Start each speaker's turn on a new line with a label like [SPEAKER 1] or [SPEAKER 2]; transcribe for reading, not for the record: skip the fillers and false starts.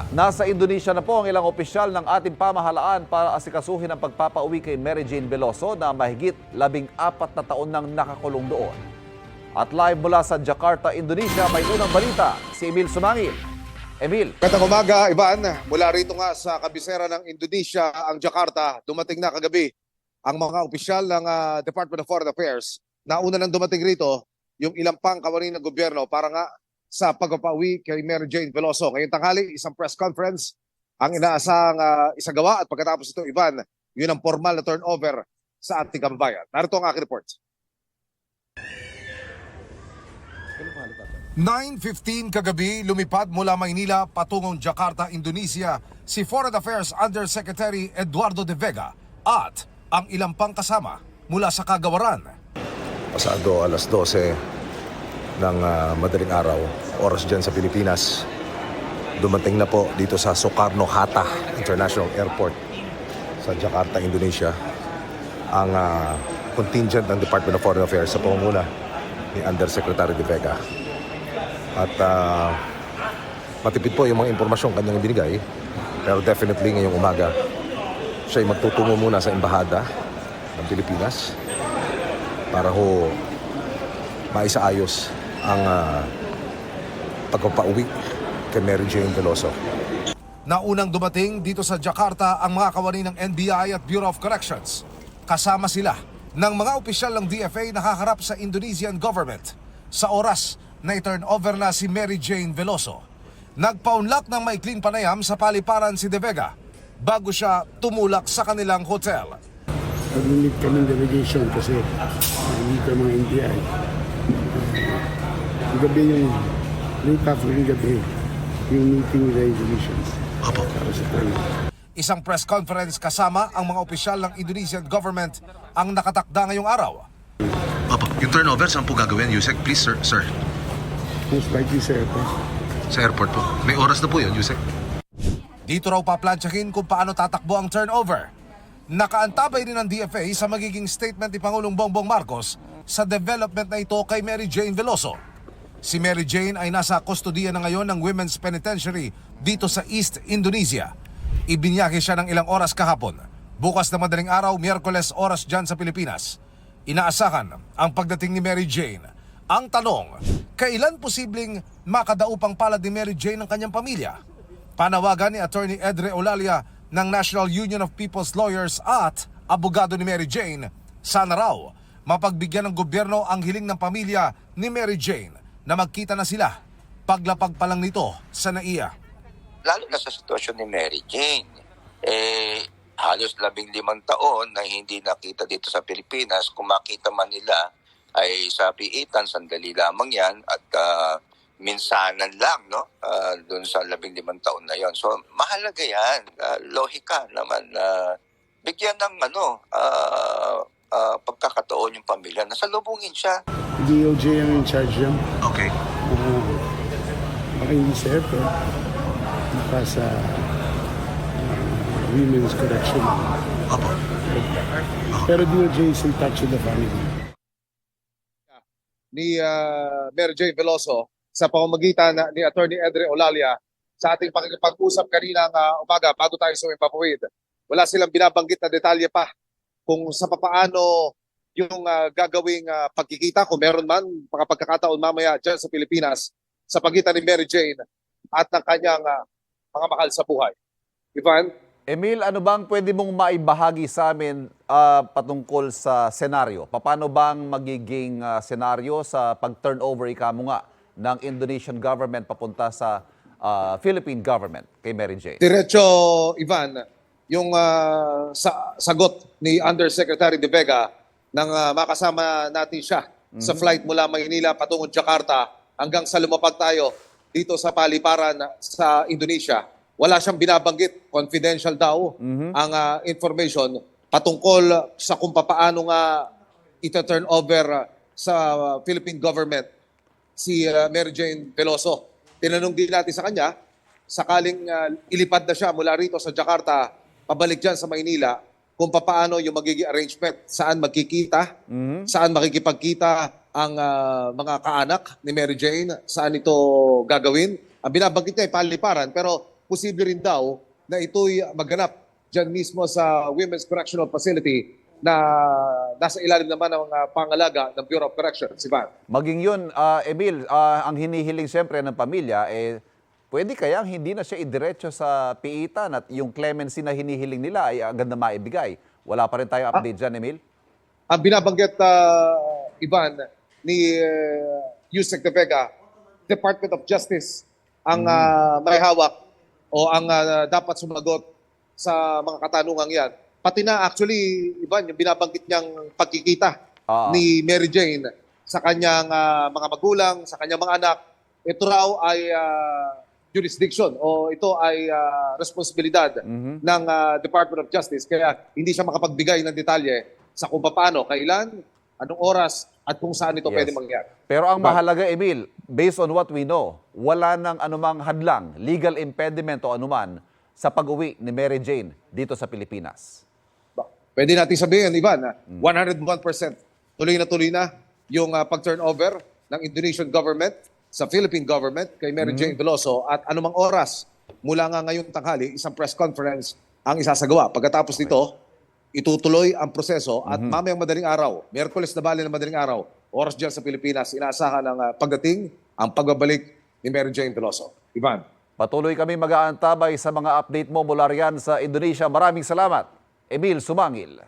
[SPEAKER 1] Nasa Indonesia na po ang ilang opisyal ng ating pamahalaan para asikasuhin ang pagpapauwi kay Mary Jane Veloso na mahigit 14 na taon nang nakakulong doon. At live mula sa Jakarta, Indonesia, may unang balita si Emil Sumangil. Emil.
[SPEAKER 2] Magandang umaga, Ivan. Mula rito nga sa kabisera ng Indonesia, ang Jakarta, dumating na kagabi ang mga opisyal ng Department of Foreign Affairs. Nauna nang dumating rito yung ilang pang kawani ng gobyerno para nga sa pagpapauwi kay Mary Jane Veloso. Ngayong tanghali, isang press conference ang inaasang isagawa at pagkatapos ito, Ivan, yun ang formal na turnover sa ating kababayan. Narito ang aking report.
[SPEAKER 3] 9:15 kagabi, lumipad mula Maynila patungong Jakarta, Indonesia si Foreign Affairs Undersecretary Eduardo De Vega at ang ilang pang kasama mula sa kagawaran.
[SPEAKER 4] Pasado alas 12 ng madaling araw, oras dyan sa Pilipinas, dumating na po dito sa Soekarno-Hatta International Airport sa Jakarta, Indonesia ang contingent ng Department of Foreign Affairs sa pangunguna ni Undersecretary De Vega. At matipid po yung mga impormasyong kanyang binigay, pero definitely ngayong umaga siya ay magtutungo muna sa embahada ng Pilipinas para ho maisaayos ang pagpapauwi kay Mary Jane Veloso.
[SPEAKER 3] Naunang dumating dito sa Jakarta ang mga kawani ng NBI at Bureau of Corrections. Kasama sila ng mga opisyal ng DFA nakaharap sa Indonesian government sa oras na i-turnover na si Mary Jane Veloso. Nagpaunlak ng maikling panayam sa paliparan si De Vega bago siya tumulak sa kanilang hotel.
[SPEAKER 5] Nag-meet kami ng delegation kasi nandito mga NBI. Gabi yung late afternoon gabi yung meeting with the Indonesians.
[SPEAKER 4] Opo.
[SPEAKER 3] Isang press conference kasama ang mga opisyal ng Indonesian government ang nakatakda ngayong araw.
[SPEAKER 4] Opo. Yung turnover, saan po gagawin, Yusek? Please, sir.
[SPEAKER 5] Most likely sa airport.
[SPEAKER 4] Sa airport po. May oras na po yun, Yusek.
[SPEAKER 3] Dito raw paplansyahin kung paano tatakbo ang turnover. Nakaantabay din ng DFA sa magiging statement ni Pangulong Bongbong Marcos sa development na ito kay Mary Jane Veloso. Si Mary Jane ay nasa kustodiya na ngayon ng Women's Penitentiary dito sa East Indonesia. Ibinyake siya ng ilang oras kahapon. Bukas na madaling araw, Miyerkules oras dyan sa Pilipinas. Inaasahan ang pagdating ni Mary Jane. Ang tanong, kailan posibleng makadaupang palad ni Mary Jane ang kanyang pamilya? Panawagan ni Attorney Edre Olalia ng National Union of People's Lawyers at abogado ni Mary Jane, sana raw mapagbigyan ng gobyerno ang hiling ng pamilya ni Mary Jane na magkita na sila paglapag pa lang nito sa NAIA.
[SPEAKER 6] Lalo na sa sitwasyon ni Mary Jane, halos 15 taon na hindi nakita dito sa Pilipinas. Kung makita man nila ay sa piitan, sandali lamang yan at minsanan lang, no? Doon sa 15 taon na yon. So mahalaga yan, lohika naman na bigyan ng pagkakataon yung pamilya na salubungin siya.
[SPEAKER 5] DOJ ang in charge yan.
[SPEAKER 4] Okay.
[SPEAKER 5] Baka hindi sa airport. Baka sa women's correction.
[SPEAKER 4] Opo.
[SPEAKER 5] Pero DOJ is in touch with the family.
[SPEAKER 2] Ni Mary Jane Veloso sa pamamagitan ni Attorney Edre Olalia sa ating pakikipag-usap kaninang umaga bago tayo sumipapawid. Wala silang binabanggit na detalye pa kung sa papaano yung gagawing pagkikita, kung meron man pagkakataon mamaya dyan sa Pilipinas sa pagitan ni Mary Jane at ng kanyang mga mahal sa buhay. Ivan?
[SPEAKER 1] Emil, ano bang pwede mong maibahagi sa amin patungkol sa senaryo? Paano bang magiging senaryo sa pag-turnover ika mo nga ng Indonesian government papunta sa Philippine government kay Mary Jane?
[SPEAKER 2] Diretso, Ivan, yung sagot ni Undersecretary De Vega nang makasama natin siya sa flight mula Maynila patungong Jakarta hanggang sa lumapag tayo dito sa paliparan sa Indonesia. Wala siyang binabanggit, confidential daw ang information patungkol sa kung paano nga ita-turn over sa Philippine government si Mary Jane Veloso. Tinanong din natin sa kanya, sakaling ilipad na siya mula rito sa Jakarta, pabalik dyan sa Maynila, kung paano yung magiging arrangement, saan magkikita, saan makikipagkita ang mga kaanak ni Mary Jane, saan ito gagawin. Ang binabanggit niya ay paliparan, pero posible rin daw na ito'y maganap dyan mismo sa Women's Correctional Facility na nasa ilalim naman ng pangalaga ng Bureau of Corrections, Ivan.
[SPEAKER 1] Maging yun, Emil, ang hinihiling siyempre ng pamilya, pwede kayang hindi na siya idiretso sa piitan at yung clemency na hinihiling nila ay agad na maibigay. Wala pa rin tayong update dyan, Emil?
[SPEAKER 2] Ang binabanggit, Ivan, ni Yusek De Vega, Department of Justice ang may hawak o ang dapat sumagot sa mga katanungang yan. Pati na actually, Ivan, yung binabanggit niyang pagkikita ni Mary Jane sa kanyang mga magulang, sa kanyang mga anak, ito raw ay jurisdiction o ito ay responsibilidad ng Department of Justice. Kaya hindi siya makapagbigay ng detalye sa kung paano, kailan, anong oras, at kung saan ito pwede mangyari.
[SPEAKER 1] Pero ang mahalaga, Emil, based on what we know, wala nang anumang hadlang, legal impediment o anuman sa pag-uwi ni Mary Jane dito sa Pilipinas.
[SPEAKER 2] Pwede natin sabihin, Ivan, 101% tuloy na yung pag-turnover ng Indonesian government sa Philippine government kay Mary Jane Veloso at anumang oras mula nga ngayong tanghali, isang press conference ang isasagawa. Pagkatapos nito, itutuloy ang proseso at mamayang madaling araw, Miyerkules na bali ng madaling araw, oras dyan sa Pilipinas, inaasahan ng pagdating, ang pagbabalik ni Mary Jane Veloso. Ivan.
[SPEAKER 1] Patuloy kami mag-aantabay sa mga update mo mula riyan sa Indonesia. Maraming salamat, Emil Sumangil.